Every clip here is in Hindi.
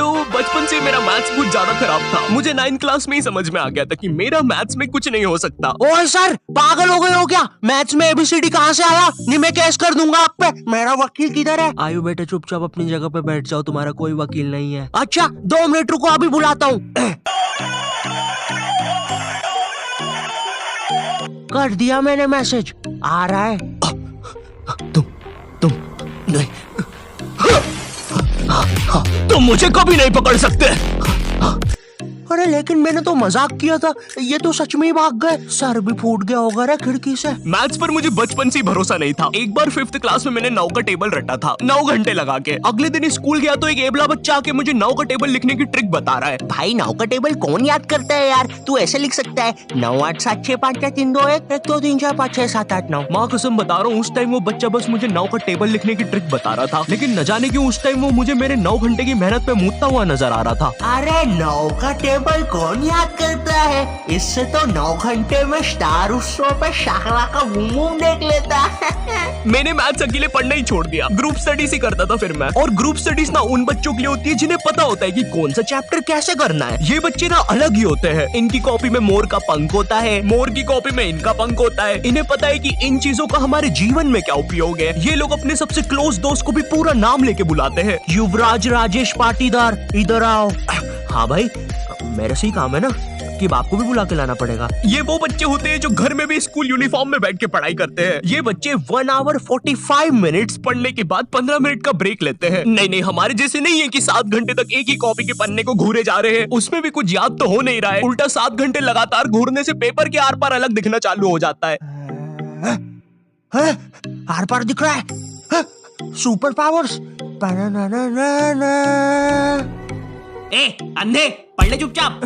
तो बचपन से मेरा मैथ्स कुछ ज्यादा खराब था। मुझे 9th क्लास में ही समझ में आ गया था कि मेरा मैथ्स में कुछ नहीं हो सकता। ओए सर, पागल हो गए हो क्या? मैथ्स में एबीसीडी कहाँ से आया? नहीं, मैं केस कर दूंगा आप पे। मेरा वकील किधर है? आयु बेटे चुपचाप अपनी जगह पे बैठ जाओ, तुम्हारा कोई वकील नहीं है। अच्छा 2 मिनट रुको, अभी बुलाता हूँ। कर दिया मैंने मैसेज, आ रहा है। तुम मुझे कभी नहीं पकड़ सकते। अरे लेकिन मैंने तो मजाक किया था, ये तो सच में ही भाग गए। सर भी फूट गया होगा रे खिड़की से। मैथ्स पर मुझे बचपन से भरोसा नहीं था। एक बार 5th क्लास में मैंने 9 का टेबल रटा था, 9 घंटे लगा के। अगले दिन स्कूल गया तो एक एबला बच्चा आके मुझे 9 का टेबल लिखने की ट्रिक बता रहा है। भाई 9 का टेबल कौन याद करता है यार? तू ऐसे लिख सकता है 9 8 7 6 5 4 3 2 1 1 2 3 4 5 6 7 8 9। माँ कसम बता रहा हूँ, उस टाइम वो बच्चा बस मुझे 9 का टेबल लिखने की ट्रिक बता रहा था, लेकिन न जाने क्यों उस टाइम वो मुझे मेरे 9 घंटे की मेहनत पे मूतता हुआ नजर आ रहा था। अरे 9 का टेबल कौन याद करता है? इससे तो 9 घंटे में स्टार उत्सव पे शाकरा का बूम देख लेता है। मैंने मैथ्स अकेले पढ़ना ही छोड़ दिया, ग्रुप स्टडीज ही करता था फिर मैं। और ग्रुप स्टडीज ना उन बच्चों के लिए होती है जिन्हें पता होता है कि कौन सा चैप्टर कैसे करना है। ये बच्चे ना अलग ही होते हैं। इनकी कॉपी में मोर का पंख होता है, मोर की कॉपी में इनका पंख होता है। इन्हें पता है कि इन चीजों का हमारे जीवन में क्या उपयोग है। ये लोग अपने सबसे क्लोज दोस्त को भी पूरा नाम लेके बुलाते हैं। युवराज राजेश पाटीदार, इधर आओ। हाँ भाई, मेरे से ही काम है ना कि बाप को भी बुला के लाना पड़ेगा। ये वो बच्चे होते हैं जो घर में भी स्कूल यूनिफॉर्म में बैठ के पढ़ाई करते हैं। ये बच्चे 1 आवर 45 मिनट्स पढ़ने के बाद 15 मिनट का ब्रेक लेते हैं। नहीं, हमारे जैसे नहीं है कि 7 घंटे तक एक ही कॉपी के पन्ने को घूरे जा रहे हैं। उसमें भी कुछ याद तो हो नहीं रहा है। उल्टा 7 घंटे लगातार घूरने से पेपर के आर पार अलग दिखना चालू हो जाता है। आर पार दिख रहा है। Super powers. ए अंधे, पढ़ ले चुपचाप।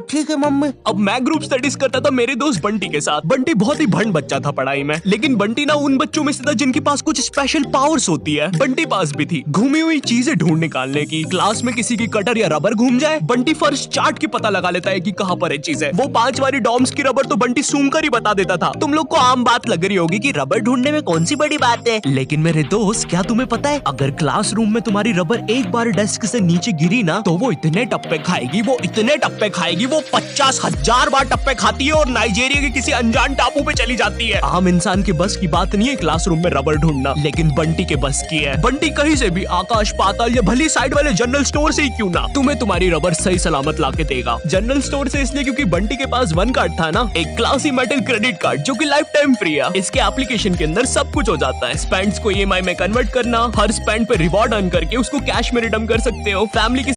ठीक है मम्मी। अब मैं ग्रुप स्टडीज करता था मेरे दोस्त बंटी के साथ। बंटी बहुत ही भंड बच्चा था पढ़ाई में, लेकिन बंटी ना उन बच्चों में से था जिनके पास कुछ स्पेशल पावर्स होती है। बंटी पास भी थी घूमी हुई चीजें ढूंढ निकालने की। क्लास में किसी की कटर या रबर घूम जाए, बंटी फर्स्ट चार्ट की पता लगा लेता है कि कहाँ पर है चीजें। वो 5 वाली डॉम्स की रबर तो बंटी सूंघ कर ही बता देता था। तुम लोग को आम बात लग रही होगी कि रबर ढूंढने में कौन सी बड़ी बात है, लेकिन मेरे दोस्त, क्या तुम्हें पता है, अगर क्लासरूम में तुम्हारी रबर एक बार डेस्क से नीचे गिरी ना, तो वो इतने टप्पे खाएगी, वो इतने टप्पे खाएगी, वो 50,000 बार टप्पे खाती है और नाइजीरिया के किसी अनजान टापू पे चली जाती है। आम इंसान के बस की बात नहीं है क्लासरूम में रबर ढूंढना, लेकिन बंटी के बस की है। बंटी कहीं से भी, आकाश पाताल या भली साइड वाले जनरल स्टोर से ही क्यों ना, तुम्हें तुम्हारी रबर सही सलामत लाके देगा। जनरल स्टोर से इसलिए क्योंकि बंटी के पास 1 कार्ड था ना, एक क्लासी मेटल क्रेडिट कार्ड जो कि लाइफ टाइम फ्री है। इसके एप्लीकेशन के अंदर सब कुछ हो जाता है। स्पेंड्स को EMI में कन्वर्ट करना, हर स्पेंड पे रिवॉर्ड अर्न करके उसको कैश में रिडीम कर सकते हो। फैमिली की